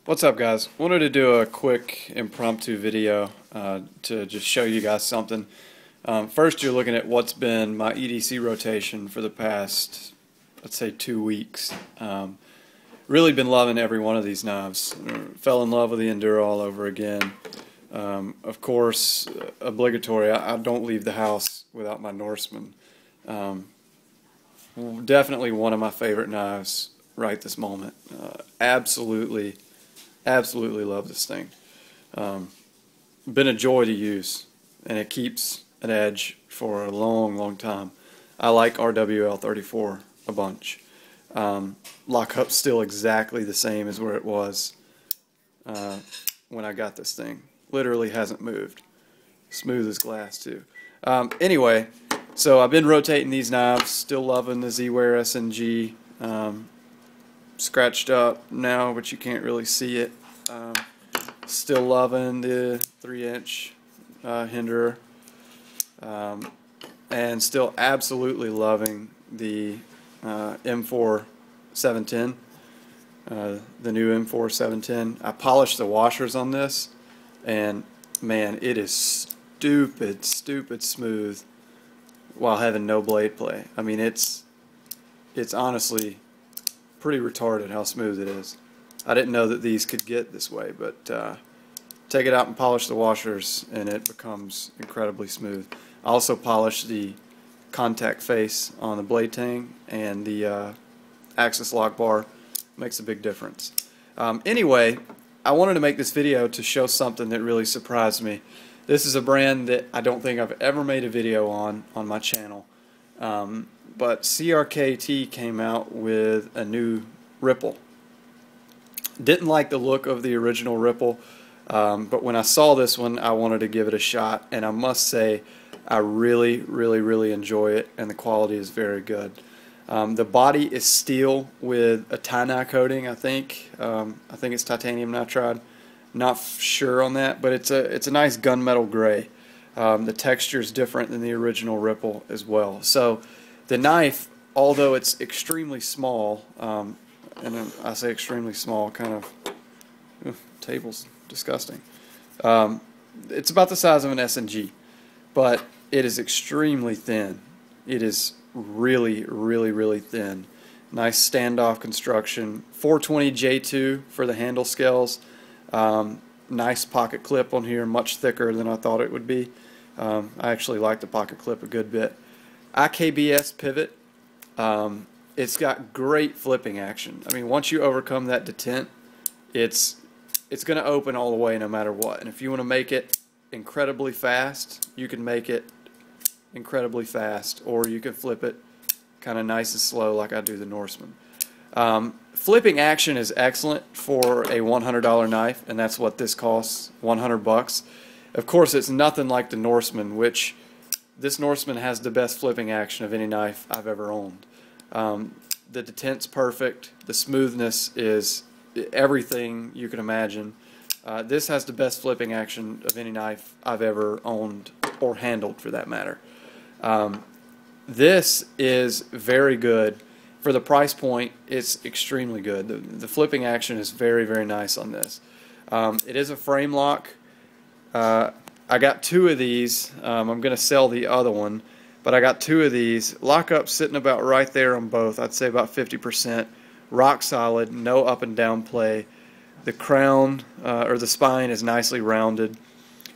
What's up, guys? Wanted to do a quick impromptu video to just show you guys something. First, you're looking at what's been my EDC rotation for the past, let's say, 2 weeks. Really been loving every one of these knives. Fell in love with the Enduro all over again. Of course, obligatory, I don't leave the house without my Norseman. Definitely one of my favorite knives right this moment. Absolutely love this thing. Been a joy to use, and it keeps an edge for a long time. I like RWL34 a bunch. Lockup's still exactly the same as where it was when I got this thing. Literally hasn't moved. Smooth as glass too. Anyway, so I've been rotating these knives. Still loving the Z-Wear SNG. Scratched up now, but you can't really see it. Still loving the 3-inch Hinderer, and still absolutely loving the M4 710, the new M4 710. I polished the washers on this, and man, it is stupid smooth while having no blade play. I mean, it's honestly pretty retarded how smooth it is. I didn't know that these could get this way, but take it out and polish the washers and it becomes incredibly smooth. I also polished the contact face on the blade tang, and the axis lock bar makes a big difference. Anyway, I wanted to make this video to show something that really surprised me. This is a brand that I don't think I've ever made a video on my channel. But CRKT came out with a new Ripple. Didn't like the look of the original Ripple, but when I saw this one, I wanted to give it a shot, and I must say I really enjoy it, and the quality is very good. The body is steel with a tie-dye coating, I think. I think it's titanium nitride. Not sure on that, but it's a nice gunmetal gray. The texture is different than the original Ripple as well. So the knife, although it's extremely small, and I say extremely small, kind of, table's disgusting. It's about the size of an SNG, but it is extremely thin. It is really thin. Nice standoff construction. 420 J2 for the handle scales. Nice pocket clip on here, much thicker than I thought it would be. I actually like the pocket clip a good bit. IKBS pivot. It's got great flipping action. I mean, once you overcome that detent, it's going to open all the way no matter what. And if you want to make it incredibly fast, you can make it incredibly fast, or you can flip it kind of nice and slow like I do the Norseman. Flipping action is excellent for a $100 knife, and that's what this costs, 100 bucks. Of course, it's nothing like the Norseman, which this Norseman has the best flipping action of any knife I've ever owned. The detent's perfect. The smoothness is everything you can imagine. This has the best flipping action of any knife I've ever owned or handled, for that matter. This is very good. For the price point, it's extremely good. The flipping action is very nice on this. It is a frame lock. I got 2 of these. I'm going to sell the other one, but I got 2 of these. Lockup sitting about right there on both. I'd say about 50%. Rock solid, no up and down play. The crown or the spine is nicely rounded.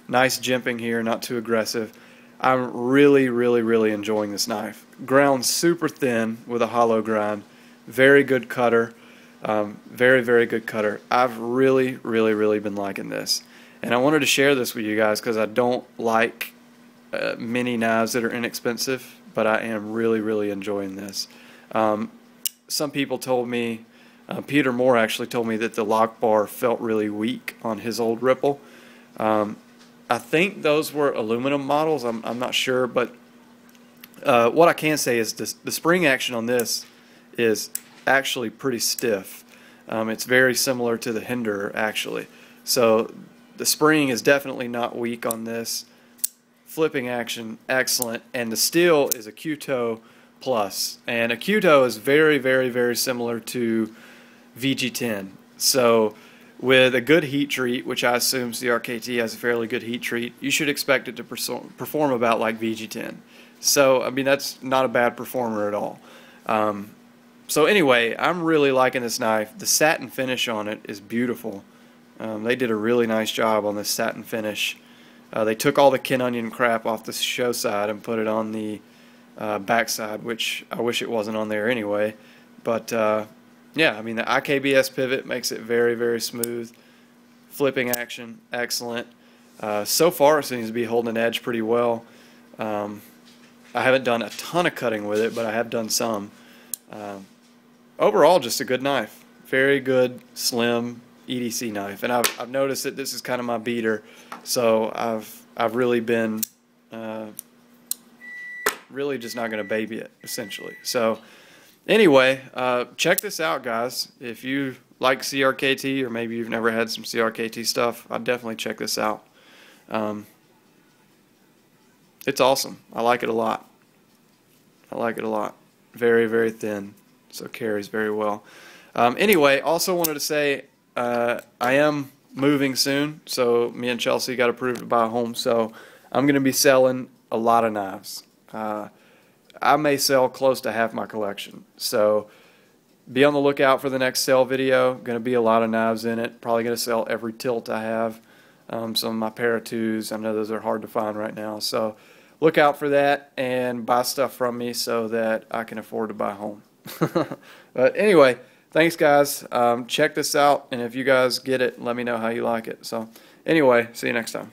Nice jimping here, not too aggressive. I'm really enjoying this knife. Ground super thin with a hollow grind. Very good cutter. Very good cutter. I've really been liking this. And I wanted to share this with you guys because I don't like many knives that are inexpensive, but I am really enjoying this. Some people told me, Peter Moore actually told me that the lock bar felt really weak on his old Ripple. I think those were aluminum models. I'm not sure, but what I can say is the spring action on this is actually pretty stiff. It's very similar to the Hinderer, actually. So the spring is definitely not weak on this. Flipping action, excellent. And the steel is a Q-toe plus. And a Q-toe is very similar to VG10. So with a good heat treat, which I assume CRKT has a fairly good heat treat, you should expect it to perform about like VG10. So, I mean, that's not a bad performer at all. So anyway, I'm really liking this knife. The satin finish on it is beautiful. They did a really nice job on this satin finish. They took all the Ken Onion crap off the show side and put it on the back side, which I wish it wasn't on there anyway. But yeah, I mean, the IKBS pivot makes it very, very smooth. Flipping action, excellent. So far, it seems to be holding an edge pretty well. I haven't done a ton of cutting with it, but I have done some. Overall, just a good knife. Very good, slim EDC knife. And I've noticed that this is kind of my beater, so I've really been really just not going to baby it, essentially. So anyway, check this out, guys. If you like CRKT, or maybe you've never had some CRKT stuff, I'd definitely check this out. It's awesome. I like it a lot. I like it a lot. Very, very thin, so carries very well. Anyway, also wanted to say I am moving soon, so me and Chelsea got approved to buy a home, so I'm going to be selling a lot of knives. I may sell close to half my collection, so be on the lookout for the next sale video. Going to be a lot of knives in it. Probably going to sell every tilt I have. Some of my para 2s, I know those are hard to find right now, so look out for that and buy stuff from me so that I can afford to buy a home. But anyway, thanks guys. Check this out, and if you guys get it, let me know how you like it. So anyway, see you next time.